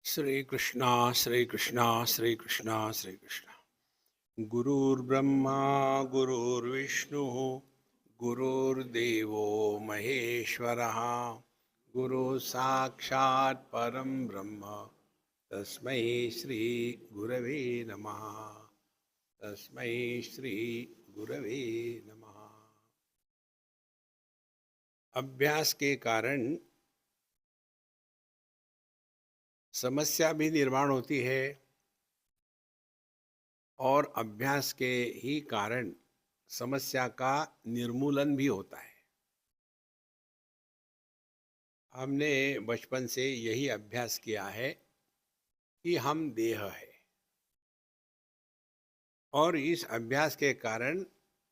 श्री कृष्णा श्री कृष्णा श्री कृष्णा श्री कृष्णा। गुरुर्ब्रह्मा गुरुर्विष्णु गुरुर्देवो महेश्वरः गुरु साक्षात् परम ब्रह्म तस्मै श्री गुरवे नमः। तस्मै श्री गुरवे नमः। अभ्यास के कारण समस्या भी निर्माण होती है और अभ्यास के ही कारण समस्या का निर्मूलन भी होता है। हमने बचपन से यही अभ्यास किया है कि हम देह है और इस अभ्यास के कारण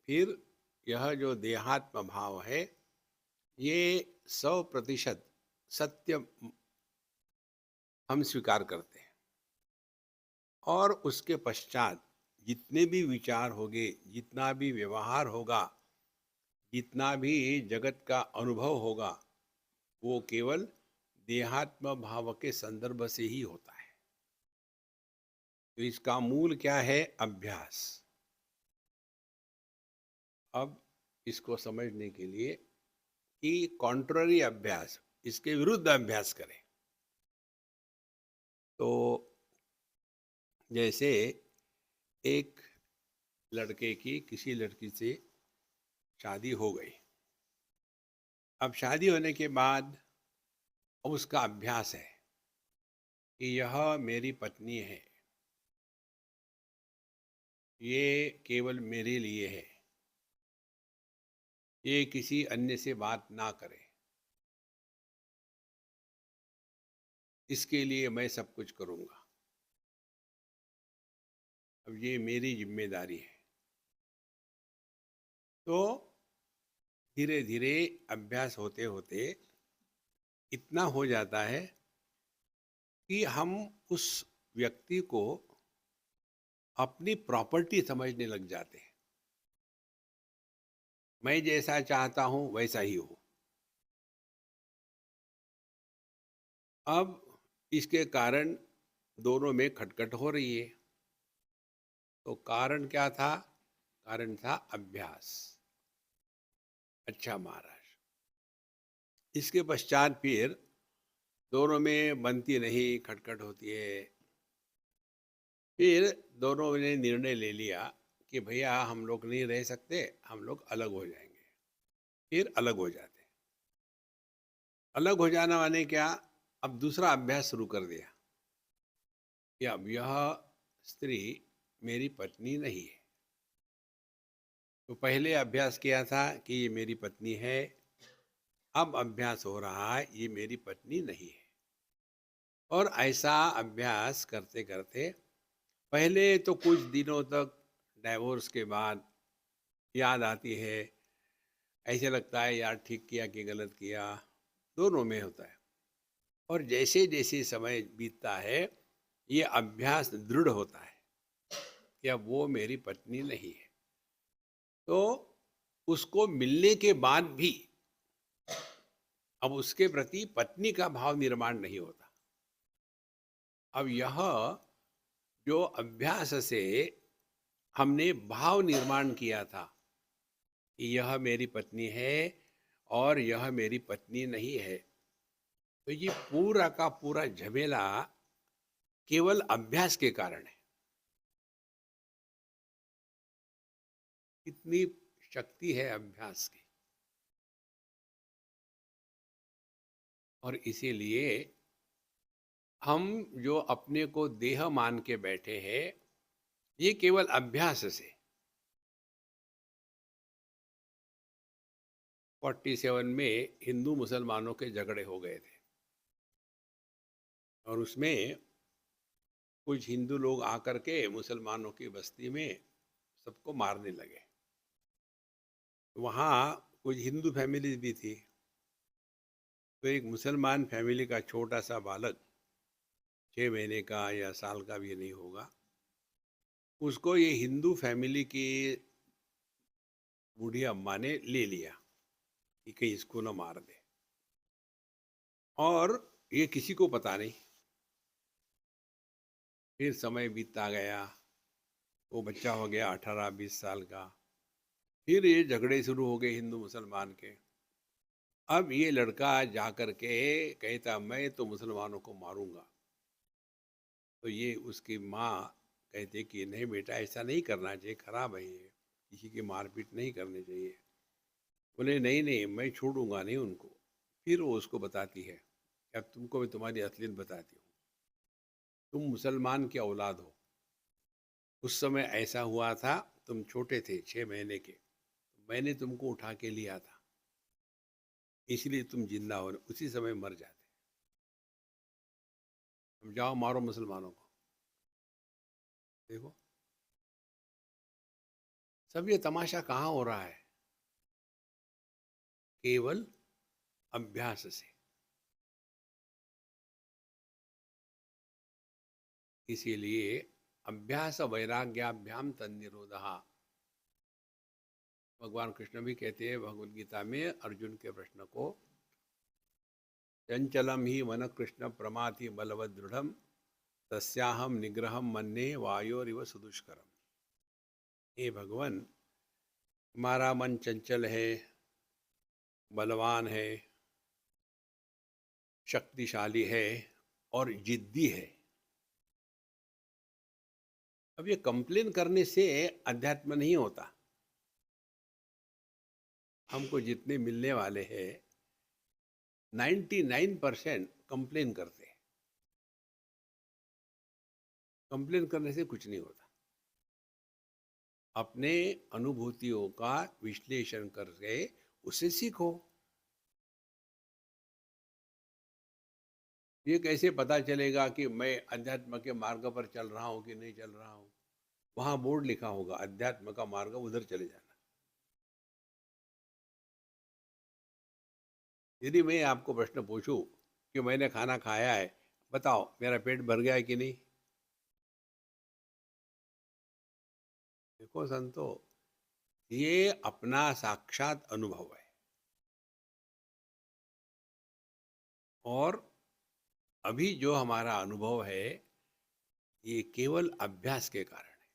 फिर यह जो देहात्म भाव है ये 100% सत्य हम स्वीकार करते हैं। और उसके पश्चात जितने भी विचार होंगे, जितना भी व्यवहार होगा, जितना भी जगत का अनुभव होगा, वो केवल देहात्म भाव के संदर्भ से ही होता है। तो इसका मूल क्या है? अभ्यास। अब इसको समझने के लिए कि कॉन्ट्ररी अभ्यास, इसके विरुद्ध अभ्यास करें। तो जैसे एक लड़के की किसी लड़की से शादी हो गई। अब शादी होने के बाद उसका अभ्यास है कि यह मेरी पत्नी है, ये केवल मेरे लिए है, ये किसी अन्य से बात ना करे, इसके लिए मैं सब कुछ करूँगा, अब ये मेरी जिम्मेदारी है। तो धीरे धीरे अभ्यास होते होते इतना हो जाता है कि हम उस व्यक्ति को अपनी प्रॉपर्टी समझने लग जाते हैं। मैं जैसा चाहता हूं वैसा ही हो। अब इसके कारण दोनों में खटखट हो रही है। तो कारण क्या था? कारण था अभ्यास। अच्छा महाराज, इसके पश्चात फिर दोनों में बनती नहीं, खटखट होती है। फिर दोनों ने निर्णय ले लिया कि भैया हम लोग नहीं रह सकते, हम लोग अलग हो जाएंगे। फिर अलग हो जाते। अलग हो जाना माने क्या? अब दूसरा अभ्यास शुरू कर दिया कि अब यह स्त्री मेरी पत्नी नहीं है। तो पहले अभ्यास किया था कि ये मेरी पत्नी है, अब अभ्यास हो रहा है ये मेरी पत्नी नहीं है। और ऐसा अभ्यास करते करते पहले तो कुछ दिनों तक डाइवोर्स के बाद याद आती है, ऐसे लगता है यार ठीक किया कि गलत किया, दोनों में होता है। और जैसे जैसे समय बीतता है ये अभ्यास दृढ़ होता है कि अब वो मेरी पत्नी नहीं है। तो उसको मिलने के बाद भी अब उसके प्रति पत्नी का भाव निर्माण नहीं होता। अब यह जो अभ्यास से हमने भाव निर्माण किया था कि यह मेरी पत्नी है और यह मेरी पत्नी नहीं है, तो ये पूरा का पूरा झमेला केवल अभ्यास के कारण है। कितनी शक्ति है अभ्यास की। और इसीलिए हम जो अपने को देह मान के बैठे हैं ये केवल अभ्यास से। 47 में हिंदू मुसलमानों के झगड़े हो गए थे और उसमें कुछ हिंदू लोग आकर के मुसलमानों की बस्ती में सबको मारने लगे। वहाँ कुछ हिंदू फैमिली भी थी। तो एक मुसलमान फैमिली का छोटा सा बालक, 6 महीने का या साल का भी नहीं होगा, उसको ये हिंदू फैमिली की बूढ़ी अम्मा ने ले लिया कि कहीं इसको ना मार दे। और ये किसी को पता नहीं। फिर समय बीतता गया, वो बच्चा हो गया 18-20 साल का। फिर ये झगड़े शुरू हो गए हिंदू मुसलमान के। अब ये लड़का जा कर के कहता मैं तो मुसलमानों को मारूंगा। तो ये उसकी माँ कहती कि नहीं बेटा, ऐसा नहीं करना चाहिए, खराब है ये, किसी की मारपीट नहीं करनी चाहिए। बोले नहीं नहीं, मैं छोड़ूंगा नहीं उनको। फिर वो उसको बताती है, अब तुमको मैं तुम्हारी असलियत बताती हूँ। तुम मुसलमान की औलाद हो, उस समय ऐसा हुआ था, तुम छोटे थे 6 महीने के, मैंने तुमको उठा के लिया था, इसलिए तुम जिंदा हो, उसी समय मर जाते। तुम जाओ मारो मुसलमानों को। देखो सब ये तमाशा कहाँ हो रहा है? केवल अभ्यास से। इसीलिए अभ्यास वैराग्याभ्याम तन्निरोधः, भगवान कृष्ण भी कहते हैं भगवद गीता में अर्जुन के प्रश्न को, चंचलम ही मन कृष्ण प्रमाथि बलवद दृढ़ तस्याहम निग्रहम मन्ये वायोरिव सुदुष्करम। हे भगवान, हमारा मन चंचल है, बलवान है, शक्तिशाली है और जिद्दी है। अब ये कंप्लेन करने से अध्यात्म नहीं होता। हमको जितने मिलने वाले हैं 99% कंप्लेन करते हैं। कंप्लेन करने से कुछ नहीं होता। अपने अनुभूतियों का विश्लेषण करके उससे सीखो। ये कैसे पता चलेगा कि मैं अध्यात्म के मार्ग पर चल रहा हूँ कि नहीं चल रहा हूँ? वहां बोर्ड लिखा होगा अध्यात्म का मार्ग, उधर चले जाना। यदि मैं आपको प्रश्न पूछूं कि मैंने खाना खाया है, बताओ मेरा पेट भर गया है कि नहीं? देखो संतो, ये अपना साक्षात अनुभव है और अभी जो हमारा अनुभव है ये केवल अभ्यास के कारण है।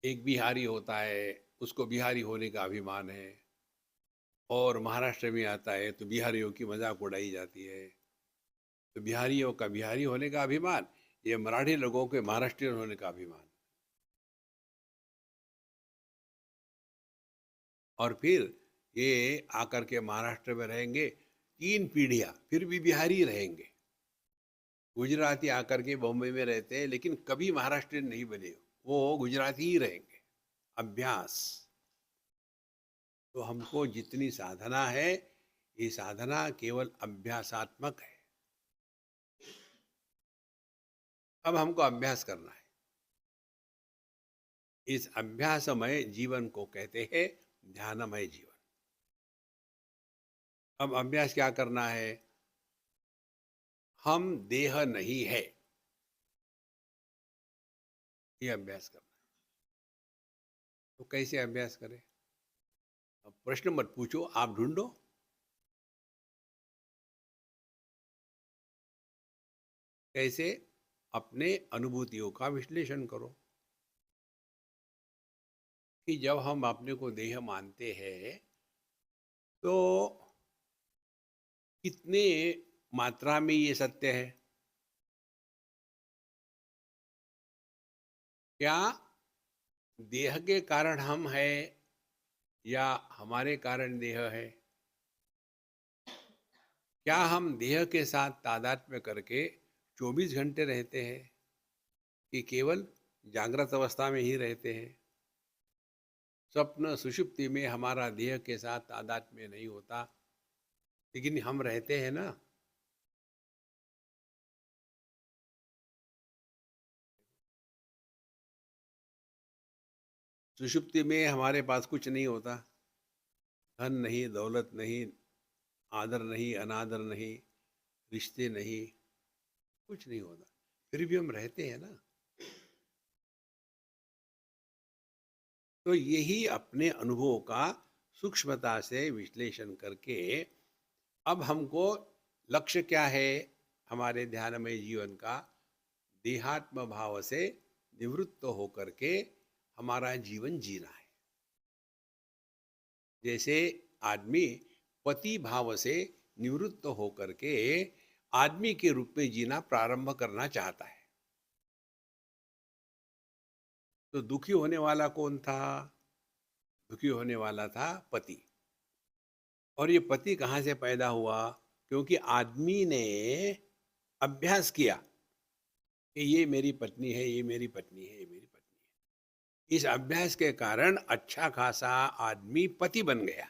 एक बिहारी होता है, उसको बिहारी होने का अभिमान है, और महाराष्ट्र में आता है तो बिहारियों की मजाक उड़ाई जाती है। तो बिहारियों का बिहारी होने का अभिमान, ये मराठी लोगों के महाराष्ट्रियन होने का अभिमान। और फिर ये आकर के महाराष्ट्र में रहेंगे 3 पीढ़ियां, फिर भी बिहारी रहेंगे। गुजराती आकर के बॉम्बे में रहते हैं लेकिन कभी महाराष्ट्रियन नहीं बने, वो गुजराती ही रहेंगे। अभ्यास। तो हमको जितनी साधना है, ये साधना केवल अभ्यासात्मक है। अब हमको अभ्यास करना है। इस अभ्यासमय जीवन को कहते हैं ध्यानमय जीवन। अब अभ्यास क्या करना है? हम देह नहीं है, ये अभ्यास करना है। तो कैसे अभ्यास करें? अब प्रश्न मत पूछो, आप ढूंढो। कैसे? अपने अनुभूतियों का विश्लेषण करो कि जब हम अपने को देह मानते हैं तो कितने मात्रा में ये सत्य है? क्या देह के कारण हम है या हमारे कारण देह है? क्या हम देह के साथ तादात्म्य करके 24 घंटे रहते हैं कि केवल जागृत अवस्था में ही रहते हैं? स्वप्न सुषुप्ति में हमारा देह के साथ तादात्म्य नहीं होता, लेकिन हम रहते हैं ना। सुषुप्ति में हमारे पास कुछ नहीं होता, धन नहीं, दौलत नहीं, आदर नहीं, अनादर नहीं, रिश्ते नहीं, कुछ नहीं होता, फिर भी हम रहते हैं ना। तो यही अपने अनुभव का सूक्ष्मता से विश्लेषण करके अब हमको लक्ष्य क्या है? हमारे ध्यानमय जीवन का देहात्म भाव से निवृत्त होकर के हमारा जीवन जीना है। जैसे आदमी पति भाव से निवृत्त होकर के आदमी के रूप में जीना प्रारंभ करना चाहता है। तो दुखी होने वाला कौन था? दुखी होने वाला था पति। और ये पति कहाँ से पैदा हुआ? क्योंकि आदमी ने अभ्यास किया कि ये मेरी पत्नी है, ये मेरी पत्नी है, ये मेरी पत्नी है। इस अभ्यास के कारण अच्छा खासा आदमी पति बन गया।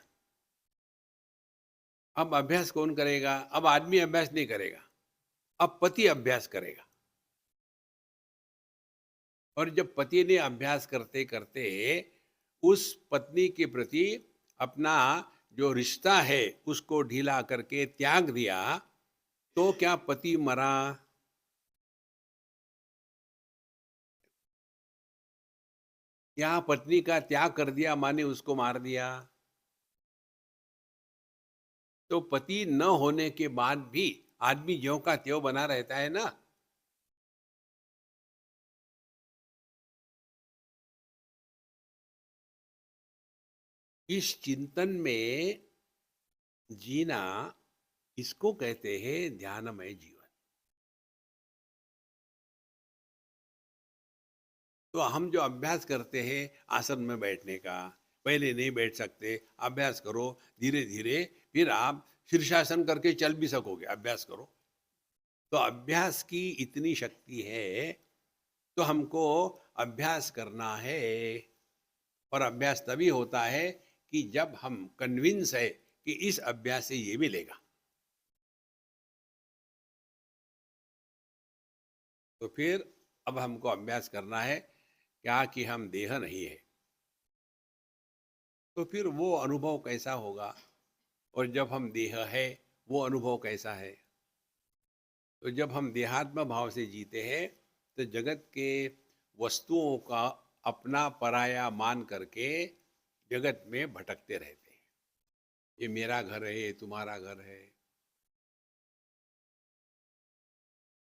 अब अभ्यास कौन करेगा? अब आदमी अभ्यास नहीं करेगा, अब पति अभ्यास करेगा। और जब पति ने अभ्यास करते करते उस पत्नी के प्रति अपना जो रिश्ता है उसको ढीला करके त्याग दिया, तो क्या पति मरा? क्या पत्नी का त्याग कर दिया माने उसको मार दिया? तो पति न होने के बाद भी आदमी ज्यों का त्यों बना रहता है ना। इस चिंतन में जीना, इसको कहते हैं ध्यानमय जीवन। तो हम जो अभ्यास करते हैं आसन में बैठने का, पहले नहीं बैठ सकते, अभ्यास करो, धीरे धीरे फिर आप शीर्षासन करके चल भी सकोगे, अभ्यास करो। तो अभ्यास की इतनी शक्ति है, तो हमको अभ्यास करना है। और अभ्यास तभी होता है कि जब हम कन्विंस है कि इस अभ्यास से ये मिलेगा। तो फिर अब हमको अभ्यास करना है क्या कि हम देह नहीं है। तो फिर वो अनुभव कैसा होगा? और जब हम देह है वो अनुभव कैसा है? तो जब हम देहात्म भाव से जीते हैं तो जगत के वस्तुओं का अपना पराया मान करके जगत में भटकते रहते हैं। ये मेरा घर है, ये तुम्हारा घर है,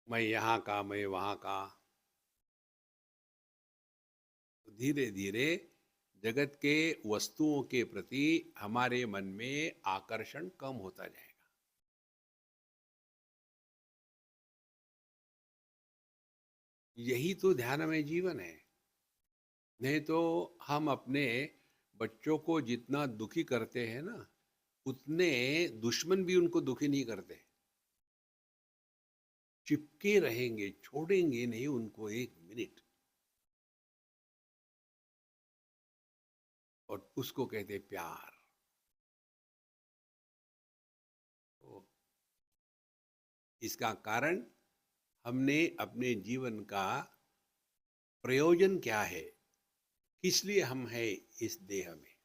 मैं यहाँ का, मैं वहाँ का। धीरे धीरे जगत के वस्तुओं के प्रति हमारे मन में आकर्षण कम होता जाएगा। यही तो ध्यान में जीवन है। नहीं तो हम अपने बच्चों को जितना दुखी करते हैं ना, उतने दुश्मन भी उनको दुखी नहीं करते। चिपके रहेंगे, छोड़ेंगे नहीं उनको एक मिनट। और उसको कहते प्यार। तो इसका कारण हमने अपने जीवन का प्रयोजन क्या है, किस लिए हम हैं इस देह में,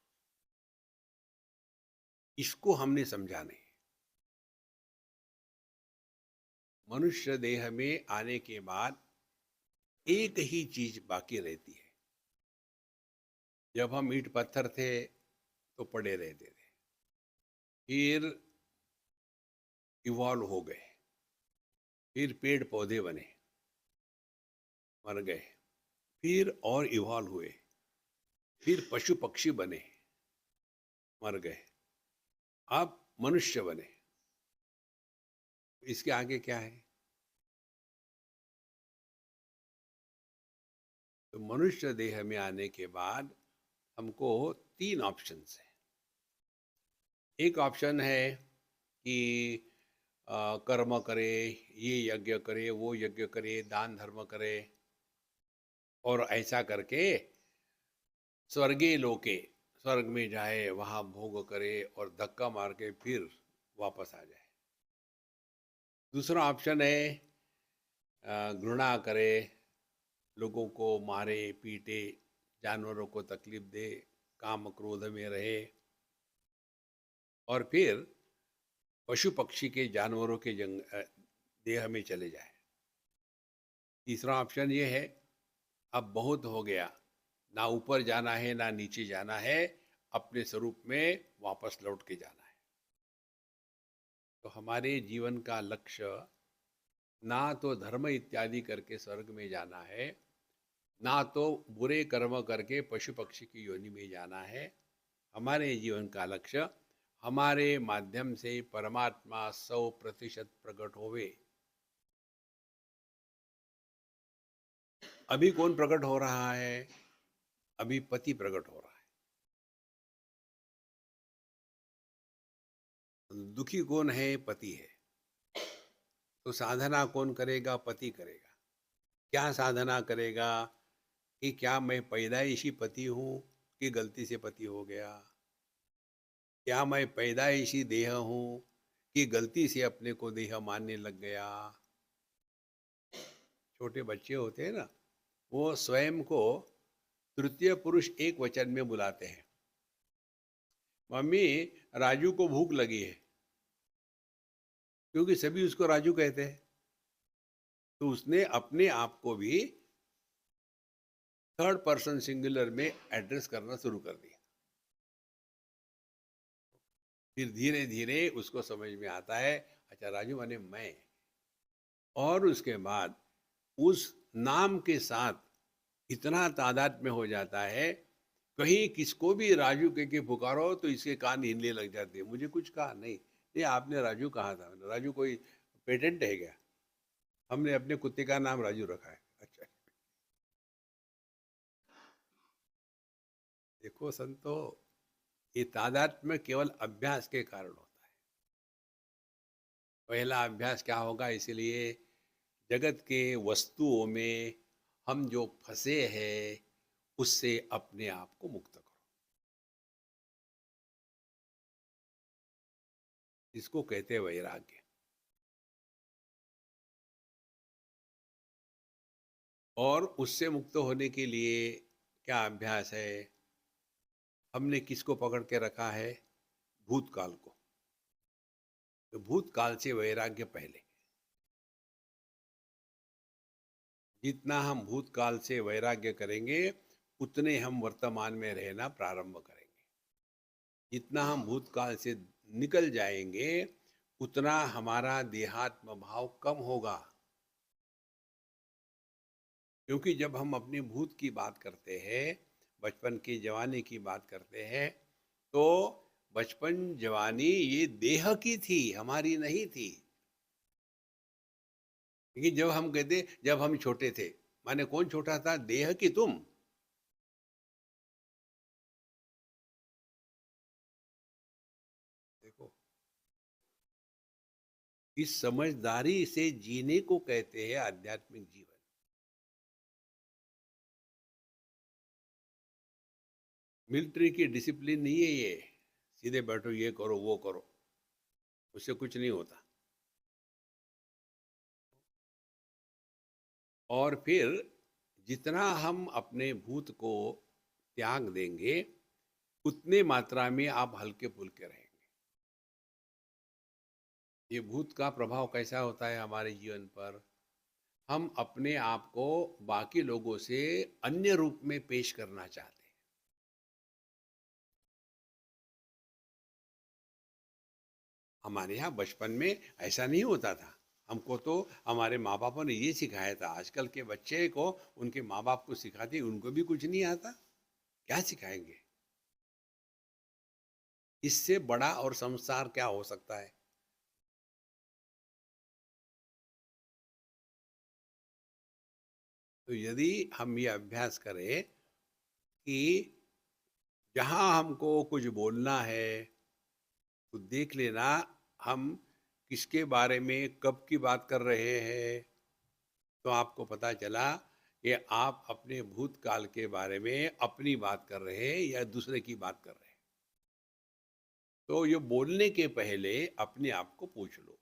इसको हमने समझा नहीं। मनुष्य देह में आने के बाद एक ही चीज बाकी रहती है। जब हम ईंट पत्थर थे तो पड़े रहते थे, फिर इवॉल्व हो गए, फिर पेड़ पौधे बने, मर गए, फिर और इवॉल्व हुए, फिर पशु पक्षी बने, मर गए, अब मनुष्य बने। इसके आगे क्या है? तो मनुष्य देह में आने के बाद हमको तीन ऑप्शंस हैं। एक ऑप्शन है कि कर्म करे, ये यज्ञ करे, वो यज्ञ करे, दान धर्म करे, और ऐसा करके स्वर्गीय लोके, स्वर्ग में जाए, वहाँ भोग करे और धक्का मार के फिर वापस आ जाए। दूसरा ऑप्शन है घृणा करे, लोगों को मारे पीटे, जानवरों को तकलीफ दे, काम क्रोध में रहे, और फिर पशु पक्षी के, जानवरों के देह में चले जाए। तीसरा ऑप्शन ये है अब बहुत हो गया, ना ऊपर जाना है ना नीचे जाना है, अपने स्वरूप में वापस लौट के जाना है। तो हमारे जीवन का लक्ष्य ना तो धर्म इत्यादि करके स्वर्ग में जाना है, ना तो बुरे कर्म करके पशु पक्षी की योनि में जाना है। हमारे जीवन का लक्ष्य हमारे माध्यम से परमात्मा 100% प्रकट होवे। अभी कौन प्रकट हो रहा है? अभी पति प्रकट हो रहा है। दुखी कौन है? पति है। तो साधना कौन करेगा? पति करेगा। क्या साधना करेगा? कि क्या मैं पैदाइशी पति हूँ कि गलती से पति हो गया? क्या मैं पैदाइशी देह हूँ कि गलती से अपने को देह मानने लग गया? छोटे बच्चे होते हैं ना, वो स्वयं को तृतीय पुरुष एक वचन में बुलाते हैं। मम्मी, राजू को भूख लगी है, क्योंकि सभी उसको राजू कहते हैं। तो उसने अपने आप को भी थर्ड पर्सन सिंगुलर में एड्रेस करना शुरू कर दिया। फिर धीरे धीरे उसको समझ में आता है, अच्छा राजू माने मैं। और उसके बाद उस नाम के साथ इतना तादाद में हो जाता है, कहीं किसको भी राजू कह के पुकारो तो इसके कान हिलने लग जाते हैं। मुझे कुछ कहा नहीं, ये आपने राजू कहा था। राजू कोई पेटेंट है क्या? हमने अपने कुत्ते का नाम राजू रखा है। अच्छा, देखो संतो, ये तादाद में केवल अभ्यास के कारण होता है। पहला अभ्यास क्या होगा? इसलिए जगत के वस्तुओं में हम जो फंसे हैं, उससे अपने आप को मुक्त करो। इसको कहते हैं वैराग्य। और उससे मुक्त होने के लिए क्या अभ्यास है? हमने किसको पकड़ के रखा है? भूतकाल को। तो भूतकाल से वैराग्य पहले। जितना हम भूतकाल से वैराग्य करेंगे, उतने हम वर्तमान में रहना प्रारंभ करेंगे। जितना हम भूतकाल से निकल जाएंगे, उतना हमारा देहात्म भाव कम होगा। क्योंकि जब हम अपने भूत की बात करते हैं, बचपन की जवानी की बात करते हैं, तो बचपन जवानी ये देह की थी, हमारी नहीं थी। लेकिन जब हम कहते जब हम छोटे थे, माने कौन छोटा था? देह की तुम। देखो, इस समझदारी से जीने को कहते हैं आध्यात्मिक जीवन। मिलिट्री की डिसिप्लिन नहीं है ये, सीधे बैठो ये करो वो करो, उससे कुछ नहीं होता। और फिर जितना हम अपने भूत को त्याग देंगे, उतने मात्रा में आप हल्के फुल्के रहेंगे। ये भूत का प्रभाव कैसा होता है हमारे जीवन पर? हम अपने आप को बाकी लोगों से अन्य रूप में पेश करना चाहते हैं। हमारे यहाँ बचपन में ऐसा नहीं होता था। हमको तो हमारे माँ बापों ने ये सिखाया था। आजकल के बच्चे को उनके माँ बाप को सिखाते, उनको भी कुछ नहीं आता, क्या सिखाएंगे? इससे बड़ा और संसार क्या हो सकता है? तो यदि हम ये अभ्यास करें कि जहाँ हमको कुछ बोलना है, तो देख लेना हम किसके बारे में कब की बात कर रहे हैं। तो आपको पता चला कि आप अपने भूतकाल के बारे में अपनी बात कर रहे हैं या दूसरे की बात कर रहे हैं। तो ये बोलने के पहले अपने आप को पूछ लो,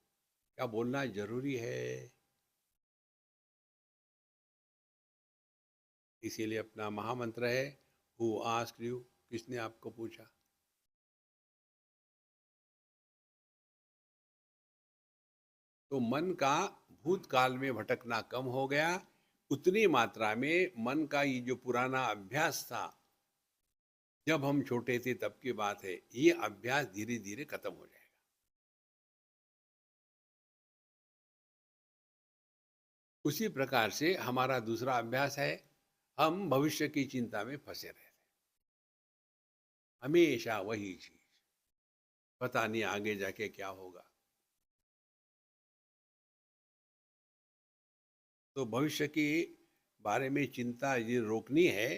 क्या बोलना जरूरी है? इसीलिए अपना महामंत्र है, हु आस्क्ड यू, किसने आपको पूछा? तो मन का भूतकाल में भटकना कम हो गया। उतनी मात्रा में मन का ये जो पुराना अभ्यास था, जब हम छोटे थे तब की बात है, ये अभ्यास धीरे धीरे खत्म हो जाएगा। उसी प्रकार से हमारा दूसरा अभ्यास है, हम भविष्य की चिंता में फंसे रहते हैं। हमेशा वही चीज, पता नहीं आगे जाके क्या होगा। तो भविष्य के बारे में चिंता ये रोकनी है,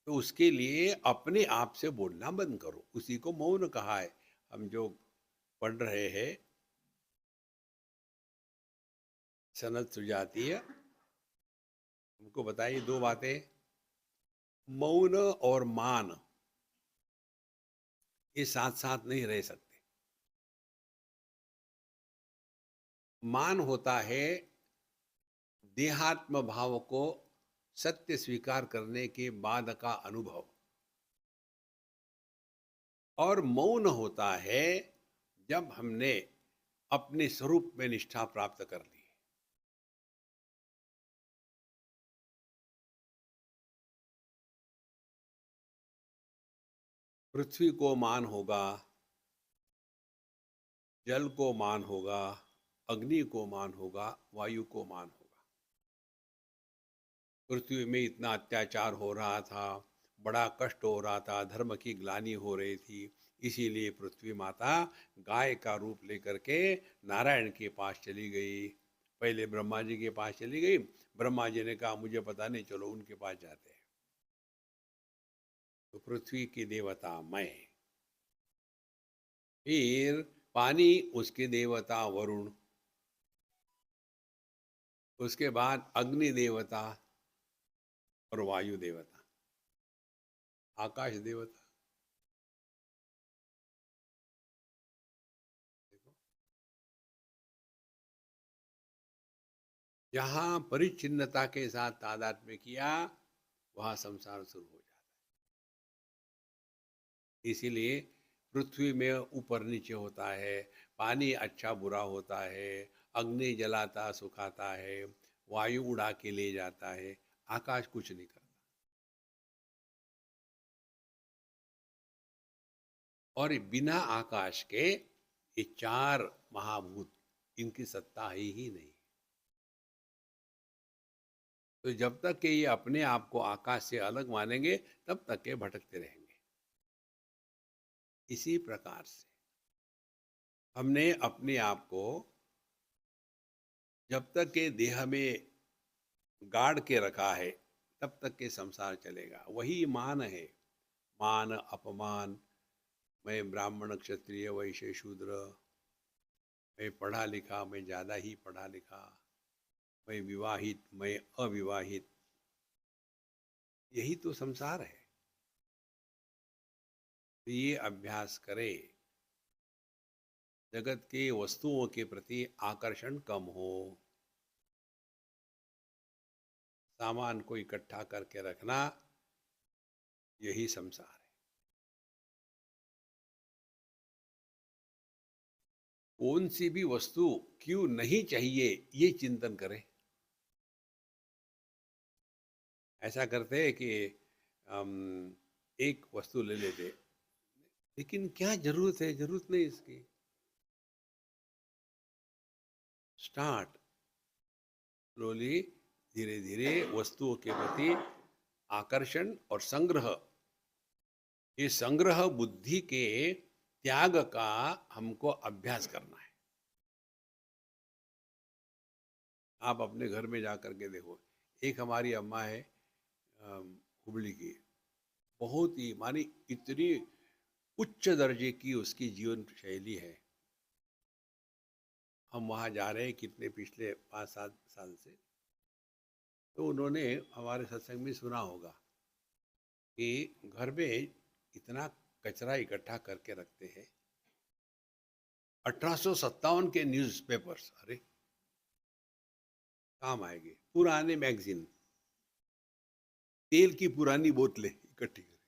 तो उसके लिए अपने आप से बोलना बंद करो। उसी को मौन कहा है। हम जो पढ़ रहे हैं सनद सुजातीय, हमको बताइए दो बातें। मौन और मान ये साथ साथ नहीं रह सकते। मान होता है देहात्म भाव को सत्य स्वीकार करने के बाद का अनुभव, और मौन होता है जब हमने अपने स्वरूप में निष्ठा प्राप्त कर ली। पृथ्वी को मान होगा, जल को मान होगा, अग्नि को मान होगा, वायु को मान होगा। पृथ्वी में इतना अत्याचार हो रहा था, बड़ा कष्ट हो रहा था, धर्म की ग्लानि हो रही थी, इसीलिए पृथ्वी माता गाय का रूप लेकर के नारायण के पास चली गई। पहले ब्रह्मा जी के पास चली गई। ब्रह्मा जी ने कहा मुझे पता नहीं, चलो उनके पास जाते हैं। तो पृथ्वी की देवता मैं, फिर पानी उसके देवता वरुण, उसके बाद अग्नि देवता और वायु देवता, आकाश देवता। देखो, जहाँ परिच्छिन्नता के साथ तादात्म्य किया, वहाँ संसार शुरू हो जाता है। इसीलिए पृथ्वी में ऊपर नीचे होता है, पानी अच्छा बुरा होता है, अग्नि जलाता सुखाता है, वायु उड़ा के ले जाता है, आकाश कुछ नहीं करता। और बिना आकाश के ये चार महाभूत, इनकी सत्ता है ही नहीं। तो जब तक कि ये अपने आप को आकाश से अलग मानेंगे, तब तक के भटकते रहेंगे। इसी प्रकार से हमने अपने आप को जब तक के देह में गाड़ के रखा है, तब तक के संसार चलेगा। वही मान है, मान अपमान। मैं ब्राह्मण क्षत्रिय वैश्य शूद्र, मैं पढ़ा लिखा, मैं ज़्यादा ही पढ़ा लिखा, मैं विवाहित, मैं अविवाहित, यही तो संसार है। तो ये अभ्यास करे, जगत के वस्तुओं के प्रति आकर्षण कम हो, सामान को इकट्ठा करके रखना, यही संसार है। कौन सी भी वस्तु क्यों नहीं चाहिए, ये चिंतन करें। ऐसा करते हैं कि हम एक वस्तु ले लेते, लेकिन क्या जरूरत है, जरूरत नहीं इसकी। स्टार्ट स्लोली, धीरे धीरे वस्तुओं के प्रति आकर्षण और संग्रह, ये संग्रह बुद्धि के त्याग का हमको अभ्यास करना है। आप अपने घर में जा कर के देखो, एक हमारी अम्मा है हुबली की, बहुत ही मानी इतनी उच्च दर्जे की उसकी जीवन शैली है। हम वहाँ जा रहे हैं कितने पिछले 5-7 साल से, तो उन्होंने हमारे सत्संग में सुना होगा कि घर में इतना कचरा इकट्ठा करके रखते हैं। 1857 के न्यूज़पेपर्स, अरे काम आएंगे, पुराने मैगजीन, तेल की पुरानी बोतलें इकट्ठी कर,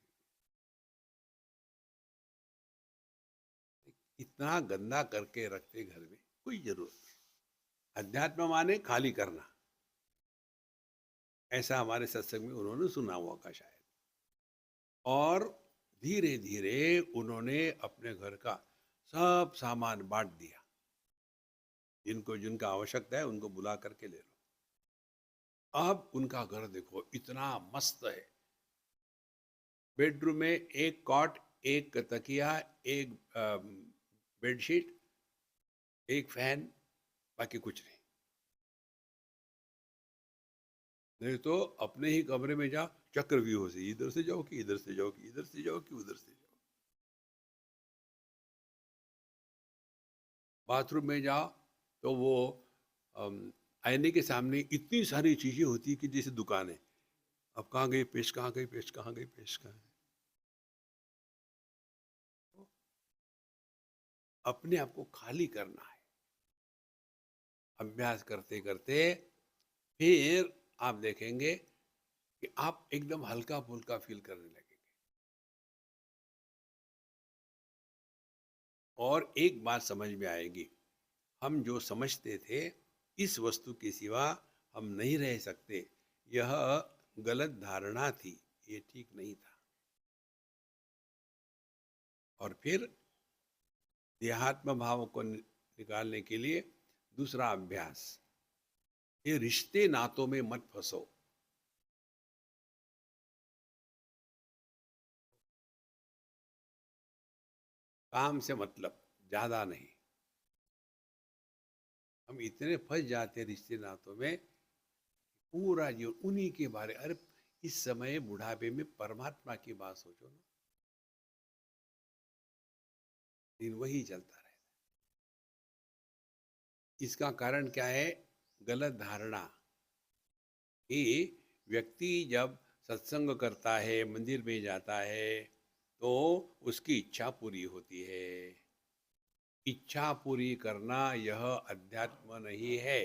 इतना गंदा करके रखते घर में, कोई जरूरत नहीं। अध्यात्म माने खाली करना, ऐसा हमारे सत्संग में उन्होंने सुना हुआ का शायद। और धीरे धीरे उन्होंने अपने घर का सब सामान बांट दिया, जिनको जिनका आवश्यकता है उनको बुला करके ले लो। अब उनका घर देखो इतना मस्त है। बेडरूम में एक कॉट, एक तकिया, एक बेडशीट, एक फैन, बाकी कुछ नहीं। नहीं तो अपने ही कमरे में जाओ, चक्रव्यूह से इधर से जाओ कि इधर से जाओ कि इधर से जाओ कि उधर से जाओ। बाथरूम में जाओ तो वो आईने के सामने इतनी सारी चीजें होती है कि जैसे दुकान है। अब कहाँ गई पेस्ट, कहाँ गई पेस्ट, कहाँ गई पेस्ट, कहाँ है। अपने आप को खाली करना है। अभ्यास करते करते फिर आप देखेंगे कि आप एकदम हल्का फुल्का फील करने लगेंगे। और एक बात समझ में आएगी, हम जो समझते थे इस वस्तु के सिवा हम नहीं रह सकते, यह गलत धारणा थी, ये ठीक नहीं था। और फिर देहात्म भाव को निकालने के लिए दूसरा अभ्यास, ये रिश्ते नातों में मत फंसो। काम से मतलब ज्यादा नहीं। हम इतने फंस जाते रिश्ते नातों में, पूरा जीवन उन्हीं के बारे। अरे इस समय बुढ़ापे में परमात्मा की बात सोचो ना, दिन वही चलता रहे। इसका कारण क्या है? गलत धारणा कि व्यक्ति जब सत्संग करता है, मंदिर में जाता है, तो उसकी इच्छा पूरी होती है। इच्छा पूरी करना यह अध्यात्म नहीं है।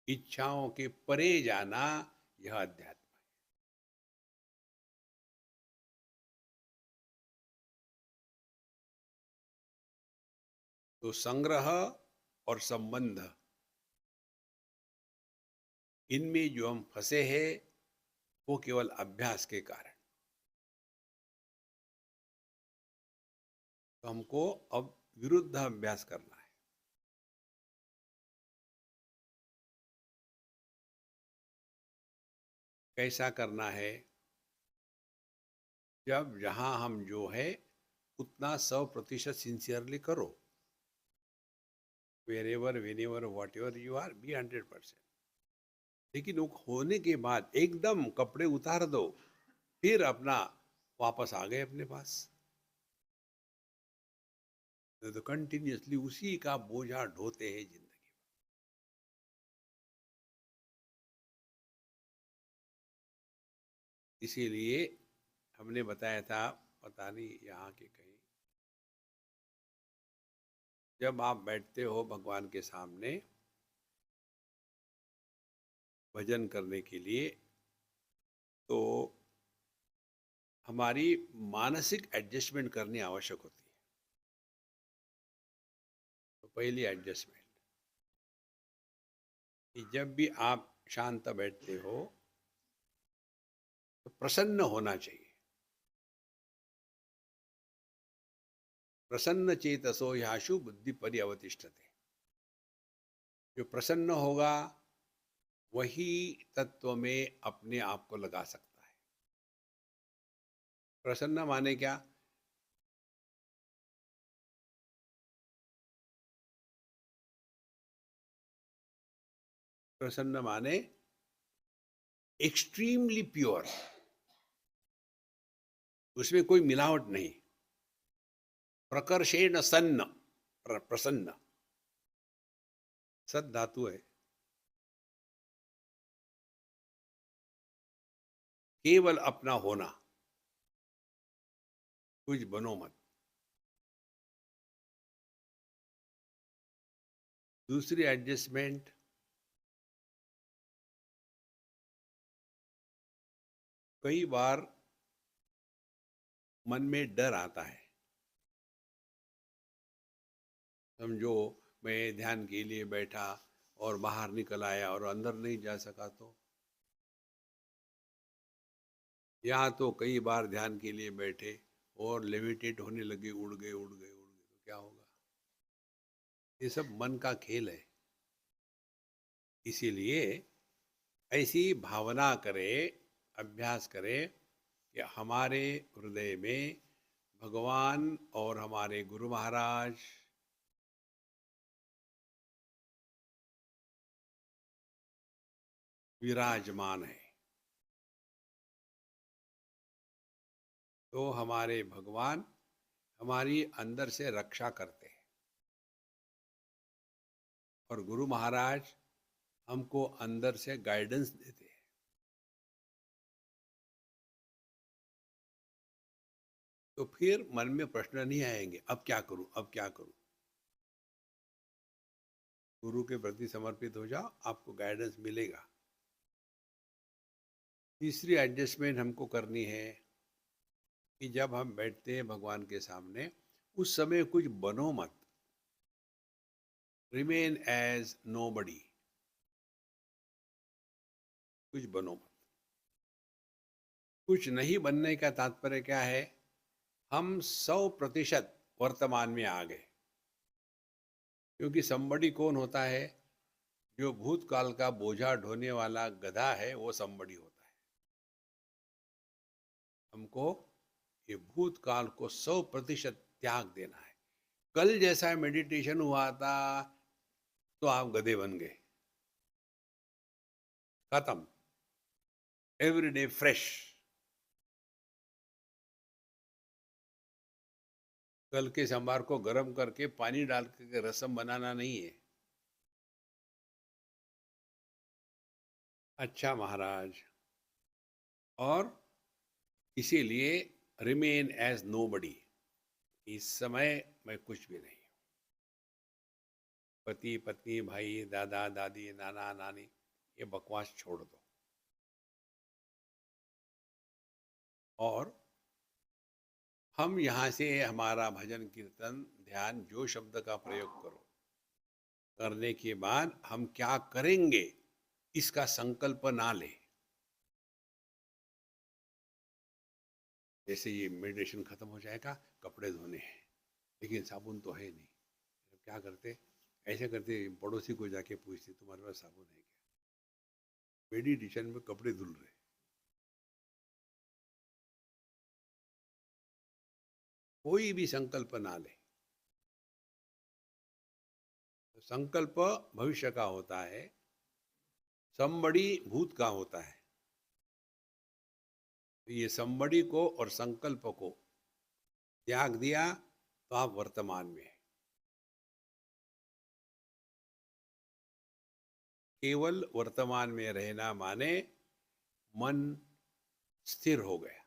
इच्छाओं के परे जाना यह अध्यात्म। तो संग्रह और संबंध, इनमें जो हम फंसे हैं वो केवल अभ्यास के कारण। तो हमको अब विरुद्ध अभ्यास करना है। कैसा करना है? जब जहां हम जो है उतना 100% सिंसियरली करो। Wherever, whenever, whatever you are, be 100%। लेकिन वो होने के बाद एकदम कपड़े उतार दो, फिर अपना वापस आ गए अपने पास, तो कंटिन्यूअसली उसी का बोझा ढोते हैं जिंदगी। इसीलिए हमने बताया था, पता नहीं यहाँ के कहीं, जब आप बैठते हो भगवान के सामने भजन करने के लिए, तो हमारी मानसिक एडजस्टमेंट करनी आवश्यक होती है। तो पहली एडजस्टमेंट कि जब भी आप शांत बैठते हो तो प्रसन्न होना चाहिए। प्रसन्न चेतसो याशु बुद्धि पर्यवतिष्ठते। जो प्रसन्न होगा वही तत्व में अपने आप को लगा सकता है। प्रसन्न माने क्या? प्रसन्न माने एक्सट्रीमली प्योर, उसमें कोई मिलावट नहीं। प्रकर्षेण सन्न, प्रसन्न, सद धातु है। केवल अपना होना, कुछ बनो मत। दूसरी एडजस्टमेंट, कई बार मन में डर आता है। समझो मैं ध्यान के लिए बैठा और बाहर निकल आया और अंदर नहीं जा सका तो, यहाँ तो कई बार ध्यान के लिए बैठे और लेविटेट होने लगे, उड़ गए उड़ गए उड़ गए, तो क्या होगा? ये सब मन का खेल है। इसीलिए ऐसी भावना करें, अभ्यास करें कि हमारे हृदय में भगवान और हमारे गुरु महाराज विराजमान है। तो हमारे भगवान हमारी अंदर से रक्षा करते हैं और गुरु महाराज हमको अंदर से गाइडेंस देते हैं। तो फिर मन में प्रश्न नहीं आएंगे, अब क्या करूं, अब क्या करूं। गुरु के प्रति समर्पित हो जाओ, आपको गाइडेंस मिलेगा। तीसरी एडजस्टमेंट हमको करनी है कि जब हम बैठते हैं भगवान के सामने, उस समय कुछ बनो मत। रिमेन एज नोबडी, कुछ बनो मत। कुछ नहीं बनने का तात्पर्य क्या है? हम 100% वर्तमान में आ गए। क्योंकि somebody कौन होता है? जो भूतकाल का बोझा ढोने वाला गधा है, वो somebody होता है। हमको ये भूतकाल को 100% त्याग देना है। कल जैसा मेडिटेशन हुआ था तो आप गधे बन गए, खत्म। Every day fresh. कल के सांबार को गर्म करके पानी डाल के रसम बनाना नहीं है। अच्छा महाराज, और इसीलिए रिमेन एज नोबडी। इस समय मैं कुछ भी नहीं। पति पत्नी भाई दादा दादी नाना नानी, ये बकवास छोड़ दो और हम यहाँ से हमारा भजन कीर्तन ध्यान जो शब्द का प्रयोग करो, करने के बाद हम क्या करेंगे इसका संकल्प ना ले। जैसे ये मेडिटेशन खत्म हो जाएगा, कपड़े धोने हैं, लेकिन साबुन तो है नहीं। तो क्या करते? ऐसे करते, पड़ोसी को जाके पूछते तुम्हारे पास साबुन है क्या? मेडिटेशन में कपड़े धुल रहे। कोई भी संकल्प ना ले। तो संकल्प भविष्य का होता है, संबड़ी भूत का होता है। तो ये संबड़ी को और संकल्प को त्याग दिया तो आप वर्तमान में हैं। केवल वर्तमान में रहना माने मन स्थिर हो गया।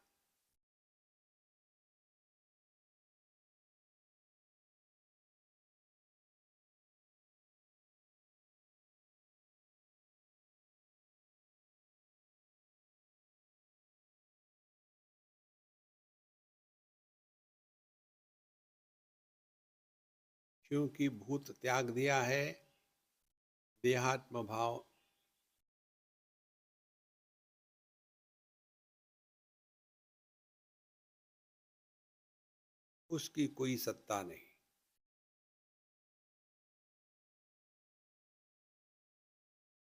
क्योंकि भूत त्याग दिया है, देहात्म भाव उसकी कोई सत्ता नहीं।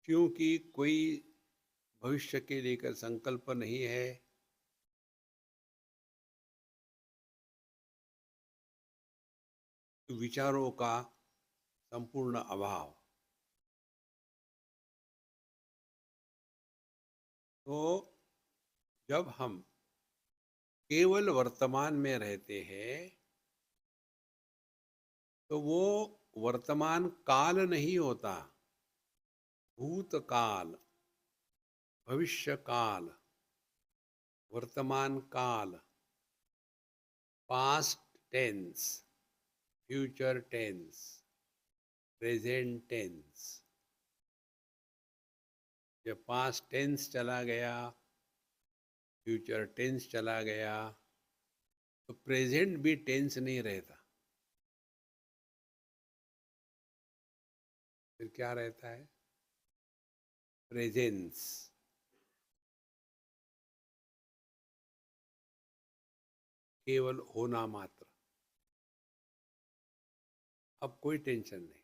क्योंकि कोई भविष्य के लेकर संकल्प नहीं है, विचारों का संपूर्ण अभाव। तो जब हम केवल वर्तमान में रहते हैं तो वो वर्तमान काल नहीं होता, भूतकाल, भविष्य काल, वर्तमान काल, past tense, future tense, present tense. जब पास्ट टेंस चला गया, फ्यूचर टेंस चला गया, तो प्रेजेंट भी टेंस नहीं रहता। फिर क्या रहता है? प्रेजेंस। केवल होना मात्र। अब कोई टेंशन नहीं।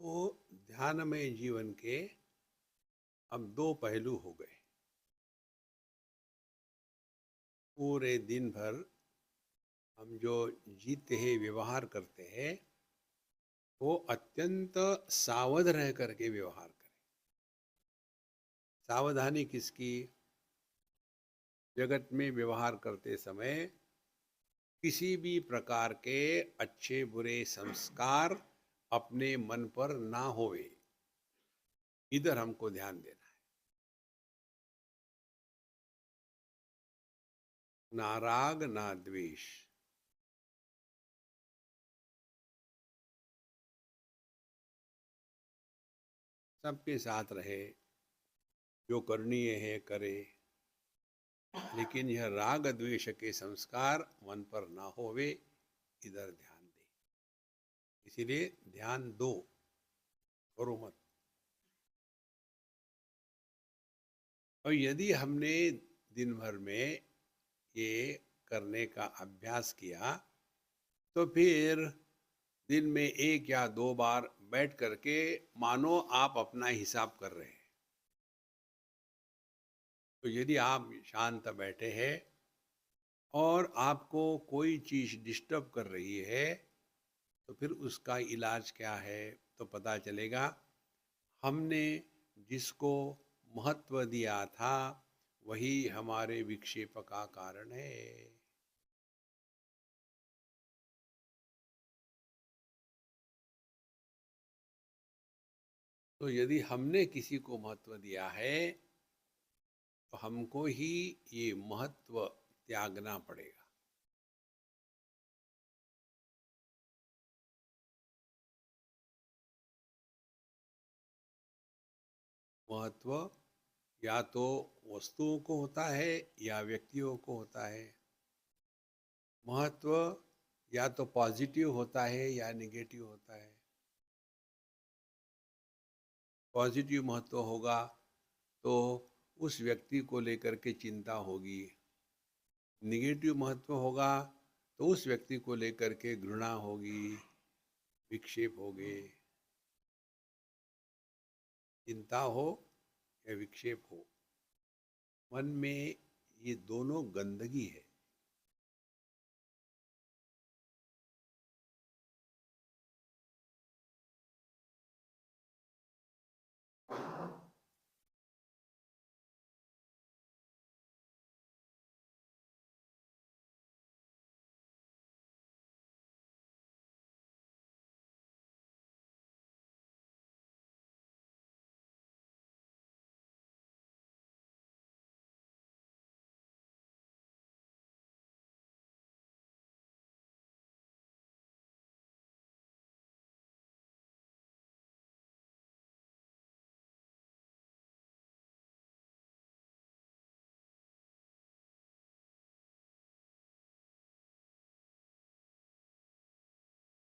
तो ध्यानमय जीवन के अब दो पहलू हो गए। पूरे दिन भर हम जो जीते हैं, व्यवहार करते हैं, वो अत्यंत सावध रह करके व्यवहार करें। सावधानी किसकी? जगत में व्यवहार करते समय किसी भी प्रकार के अच्छे बुरे संस्कार अपने मन पर ना होवे, इधर हमको ध्यान देना है। ना राग ना द्वेष। सबके साथ रहे, जो करणीय है करे, लेकिन यह राग द्वेष के संस्कार मन पर ना होवे, इधर ध्यान दे। इसीलिए ध्यान दो, करो मत। और यदि हमने दिन भर में ये करने का अभ्यास किया, तो फिर दिन में एक या दो बार बैठ करके मानो आप अपना हिसाब कर रहे हैं। तो यदि आप शांत बैठे हैं और आपको कोई चीज डिस्टर्ब कर रही है, तो फिर उसका इलाज क्या है? तो पता चलेगा हमने जिसको महत्व दिया था वही हमारे विक्षेप का कारण है। तो यदि हमने किसी को महत्व दिया है, तो हमको ही ये महत्व त्यागना पड़ेगा। महत्व या तो वस्तुओं को होता है या व्यक्तियों को होता है। महत्व या तो पॉजिटिव होता है या निगेटिव होता है। पॉजिटिव महत्व होगा तो उस व्यक्ति को लेकर के चिंता होगी। निगेटिव महत्व होगा तो उस व्यक्ति को लेकर के घृणा होगी, विक्षेप होगे। चिंता हो या विक्षेप हो, मन में ये दोनों गंदगी है।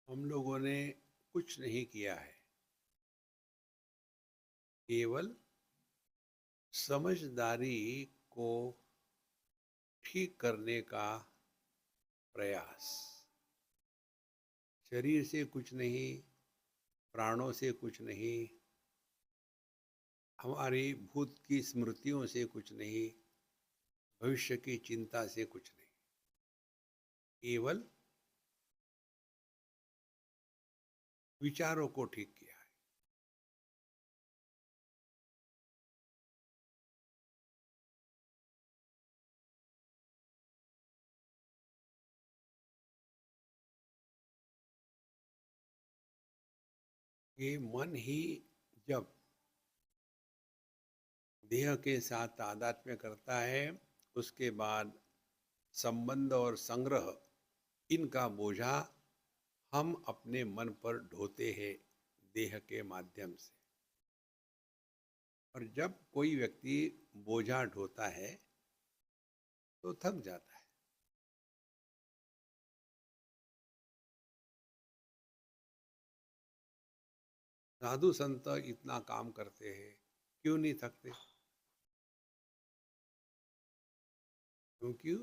हम लोगों ने कुछ नहीं किया है, केवल समझदारी को ठीक करने का प्रयास। शरीर से कुछ नहीं, प्राणों से कुछ नहीं, हमारी भूत की स्मृतियों से कुछ नहीं, भविष्य की चिंता से कुछ नहीं, केवल विचारों को ठीक किया है। ये मन ही जब देह के साथ तादात्म्य करता है, उसके बाद संबंध और संग्रह, इनका बोझा हम अपने मन पर ढोते हैं देह के माध्यम से। और जब कोई व्यक्ति बोझा ढोता है तो थक जाता है। साधु संत इतना काम करते हैं, क्यों नहीं थकते? क्योंकि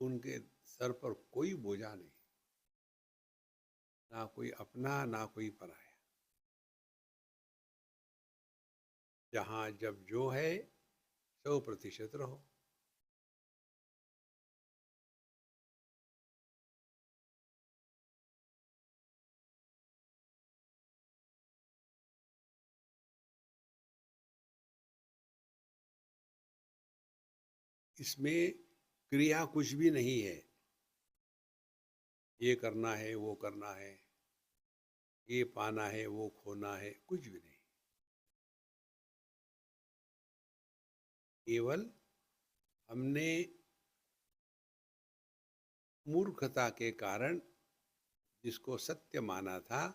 उनके सर पर कोई बोझा नहीं, ना कोई अपना ना कोई पराया। जहाँ जब जो है 100% रहो। इसमें क्रिया कुछ भी नहीं है, ये करना है वो करना है, ये पाना है वो खोना है, कुछ भी नहीं। केवल हमने मूर्खता के कारण जिसको सत्य माना था,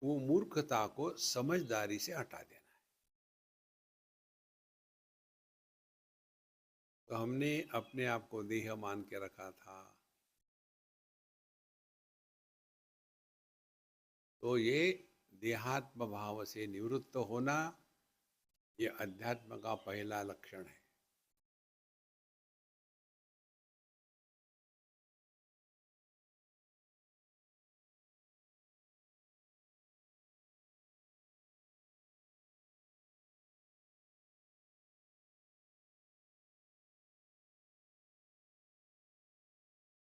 वो मूर्खता को समझदारी से हटा देना है। तो हमने अपने आप को देह मान के रखा था, तो ये देहात्म भाव से निवृत्त होना, ये अध्यात्म का पहला लक्षण है।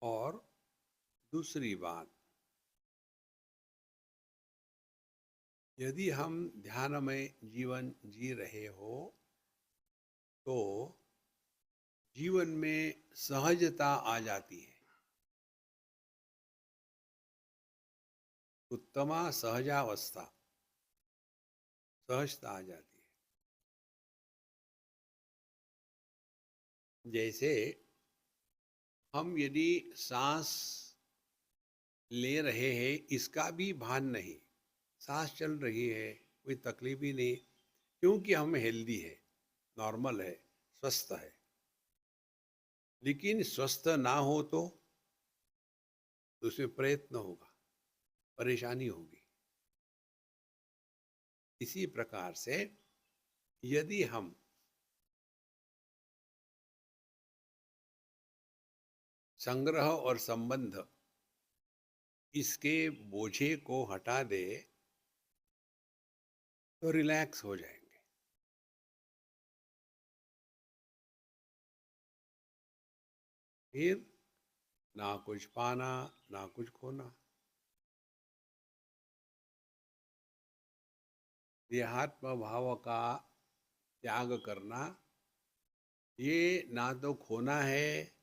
और दूसरी बात, यदि हम ध्यानमय जीवन जी रहे हो तो जीवन में सहजता आ जाती है। उत्तमा सहजावस्था, सहजता आ जाती है। जैसे हम यदि सांस ले रहे हैं, इसका भी भान नहीं, सांस चल रही है, कोई तकलीफ ही नहीं, क्योंकि हम हेल्दी है, नॉर्मल है, स्वस्थ है। लेकिन स्वस्थ ना हो तो उसमें प्रयत्न होगा, परेशानी होगी। इसी प्रकार से यदि हम संग्रह और संबंध इसके बोझे को हटा दे तो रिलैक्स हो जाएंगे। फिर ना कुछ पाना ना कुछ खोना। देहात्म भाव का त्याग करना, ये ना तो खोना है,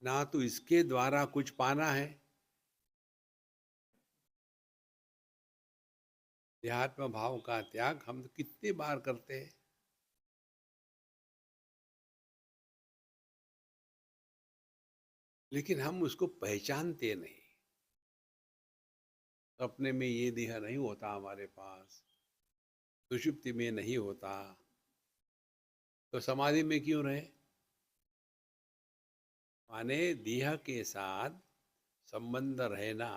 ना तो इसके द्वारा कुछ पाना है। देहात्म भाव का त्याग हम तो कितनी बार करते हैं, लेकिन हम उसको पहचानते नहीं। सपने में ये देह नहीं होता हमारे पास, सुषुप्ति में नहीं होता, तो समाधि में क्यों रहे? माने देह के साथ संबंध रहना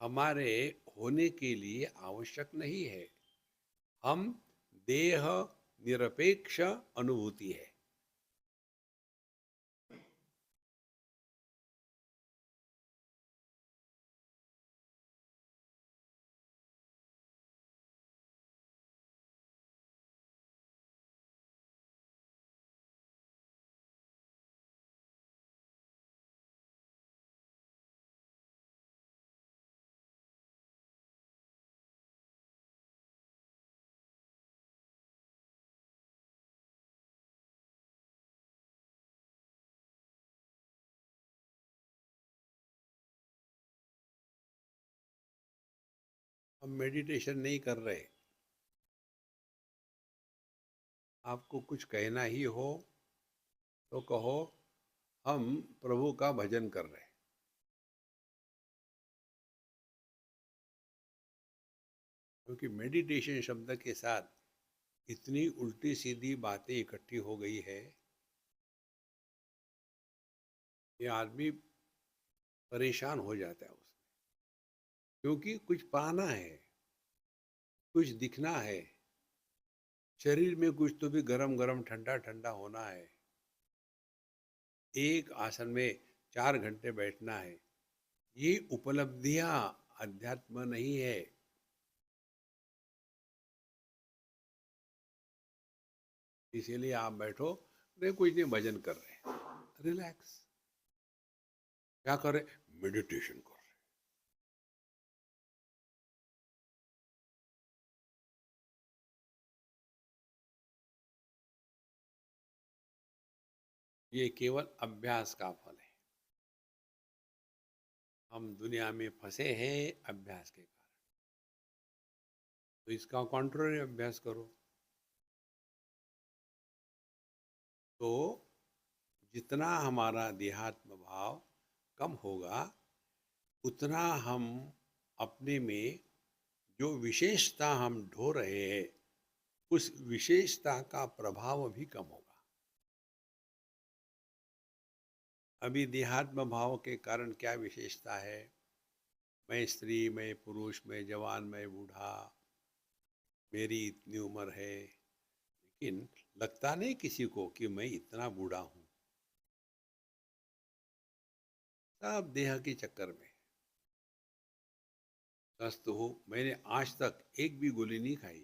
हमारे होने के लिए आवश्यक नहीं है। हम देह निरपेक्ष अनुभूति है। हम मेडिटेशन नहीं कर रहे, आपको कुछ कहना ही हो तो कहो हम प्रभु का भजन कर रहे हैं। क्योंकि मेडिटेशन शब्द के साथ इतनी उल्टी सीधी बातें इकट्ठी हो गई है, ये आदमी परेशान हो जाता है उसमें। क्योंकि कुछ पाना है, कुछ दिखना है, शरीर में कुछ तो भी गरम गरम ठंडा ठंडा होना है, एक आसन में 4 घंटे बैठना है। ये उपलब्धियां अध्यात्म नहीं है। इसीलिए आप बैठो, नहीं कुछ नहीं, भजन कर रहे हैं, रिलैक्स। क्या कर रहे? मेडिटेशन कर रहे। ये केवल अभ्यास का फल है। हम दुनिया में फंसे हैं अभ्यास के कारण। तो इसका कॉन्ट्रोरी अभ्यास करो। तो जितना हमारा देहात्म भाव कम होगा, उतना हम अपने में जो विशेषता हम ढो रहे हैं, उस विशेषता का प्रभाव भी कम होगा। अभी देहात्म भाव के कारण क्या विशेषता है? मैं स्त्री, मैं पुरुष, मैं जवान, मैं बूढ़ा, मेरी इतनी उम्र है, लेकिन लगता नहीं किसी को कि मैं इतना बूढ़ा हूं। सब देह के चक्कर में। स्वस्थ हो, मैंने आज तक एक भी गोली नहीं खाई।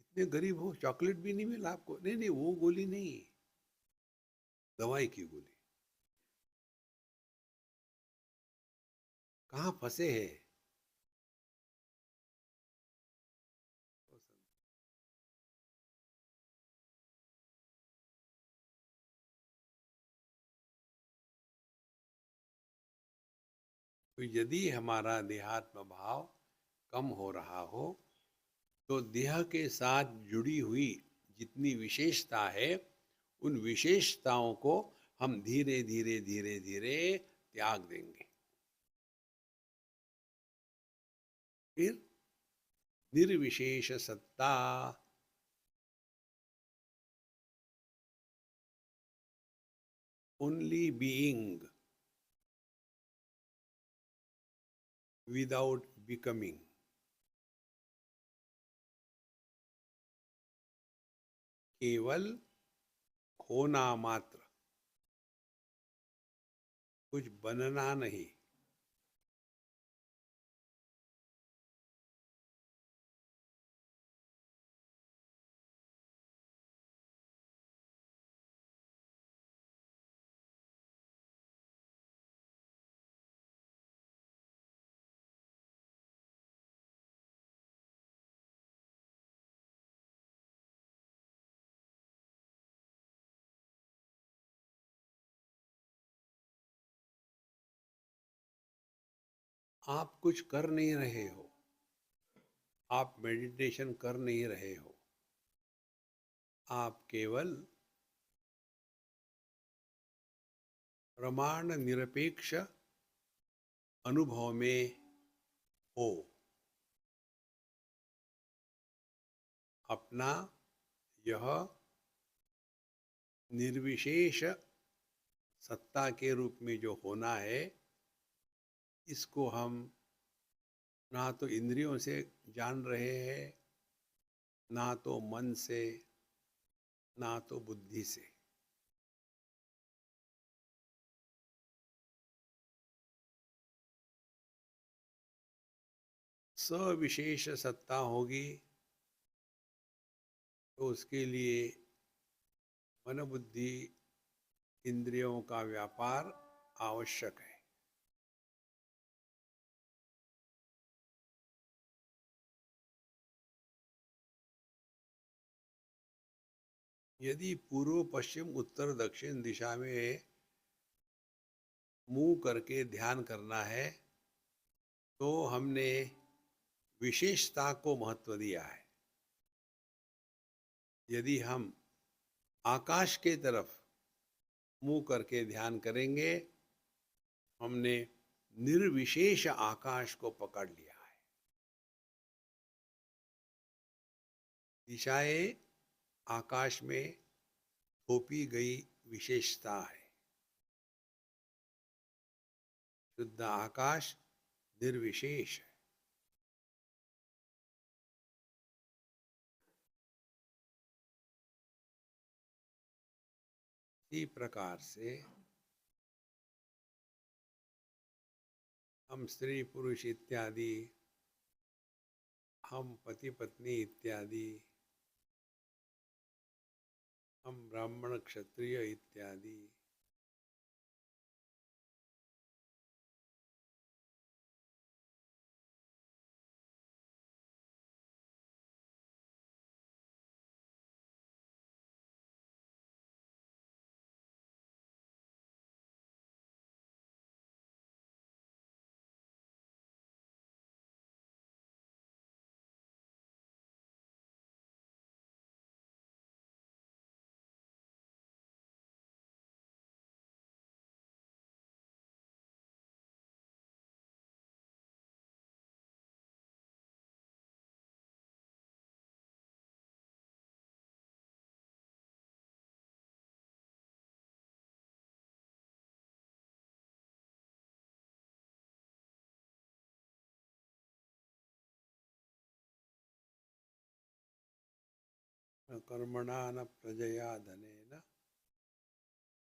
इतने गरीब हो, चॉकलेट भी नहीं मिला आपको? नहीं नहीं, वो गोली नहीं, दवाई की गोली। कहाँ फंसे हैं? तो यदि हमारा देहात्म भाव कम हो रहा हो, तो देह के साथ जुड़ी हुई जितनी विशेषता है, उन विशेषताओं को हम धीरे धीरे धीरे धीरे त्याग देंगे। फिर निर्विशेष सत्ता, ओनली बीइंग विदाउट बिकमिंग। केवल होना मात्र, कुछ बनना नहीं। आप कुछ कर नहीं रहे हो, आप मेडिटेशन कर नहीं रहे हो, आप केवल प्रमाण निरपेक्ष अनुभव में हो। अपना यह निर्विशेष सत्ता के रूप में जो होना है, इसको हम ना तो इंद्रियों से जान रहे हैं, ना तो मन से, ना तो बुद्धि से। सविशेष सत्ता होगी, तो उसके लिए मन बुद्धि इंद्रियों का व्यापार आवश्यक है। यदि पूर्व पश्चिम उत्तर दक्षिण दिशा में मुंह करके ध्यान करना है, तो हमने विशेषता को महत्व दिया है। यदि हम आकाश के तरफ मुंह करके ध्यान करेंगे, हमने निर्विशेष आकाश को पकड़ लिया है। दिशाएं आकाश में थोपी गई विशेषता है। शुद्ध आकाश निर्विशेष है। इसी प्रकार से हम स्त्री पुरुष इत्यादि हम पति पत्नी इत्यादि, हम ब्राह्मण क्षत्रिय इत्यादि, न कर्मणा न प्रजया धनेन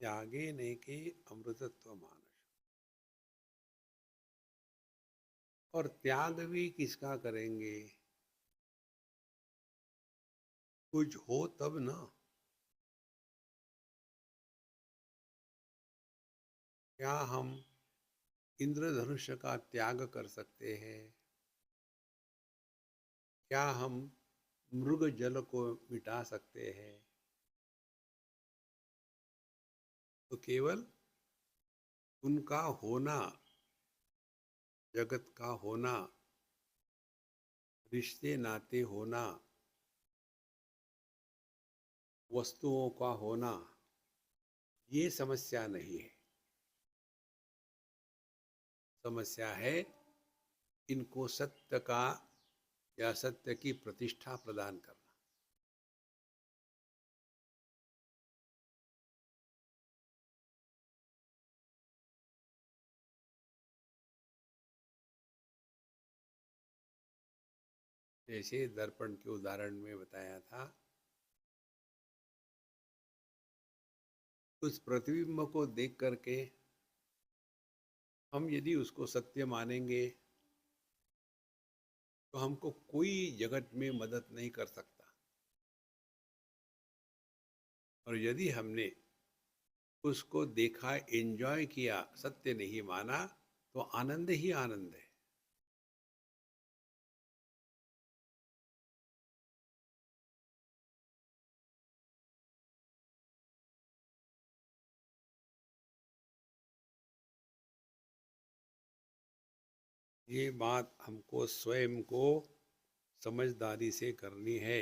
त्यागे नेके अमृतत्व मानस। और त्याग भी किसका करेंगे? कुछ हो तब ना। क्या हम इंद्रधनुष का त्याग कर सकते हैं? क्या हम मृग जल को मिटा सकते हैं? तो केवल उनका होना, जगत का होना, रिश्ते नाते होना, वस्तुओं का होना, ये समस्या नहीं है। समस्या है इनको सत्य का या सत्य की प्रतिष्ठा प्रदान करना। जैसे दर्पण के उदाहरण में बताया था, उस प्रतिबिंब को देख करके हम यदि उसको सत्य मानेंगे तो हमको कोई जगत में मदद नहीं कर सकता। और यदि हमने उसको देखा, एंजॉय किया, सत्य नहीं माना, तो आनंद ही आनंद है। ये बात हमको स्वयं को समझदारी से करनी है।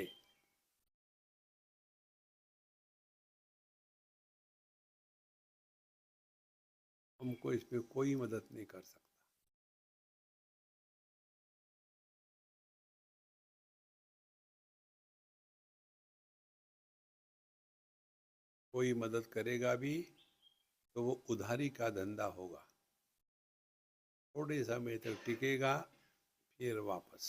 हमको इसमें कोई मदद नहीं कर सकता। कोई मदद करेगा भी तो वो उधारी का धंधा होगा, थोड़े समय तक टिकेगा, फिर वापस।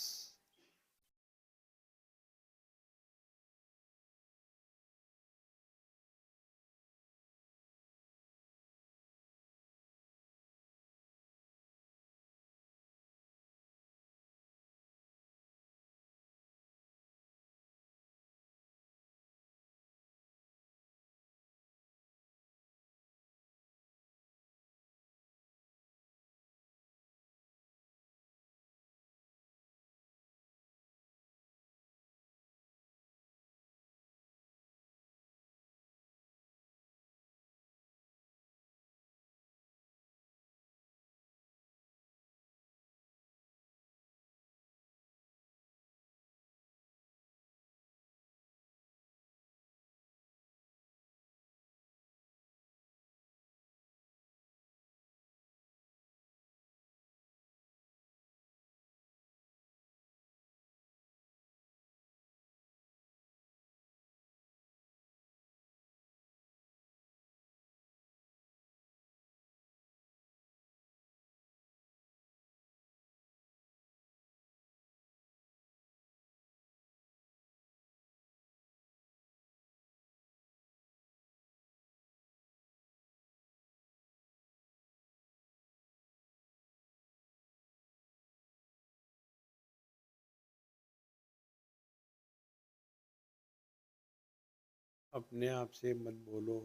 अपने आप से मत बोलो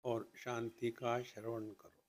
और शांति का श्रवण करो।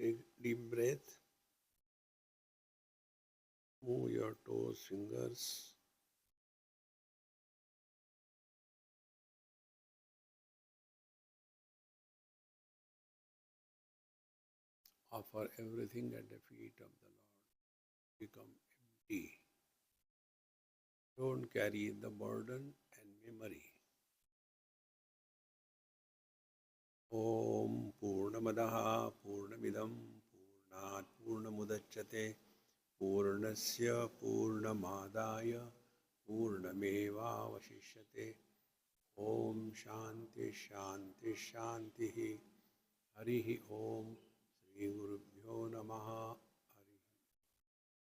Take deep breath. Move your toes, fingers. Offer everything at the feet of the Lord. Become empty. Don't carry the burden and memory. Om Purnamadaha Purnamidam Purnat Purnamudachyate Purnasya Purnamadaya Purnamevavashishyate. Om Shanti Shanti Shanti. Harihi Om. Shri Gurubhyo Namaha.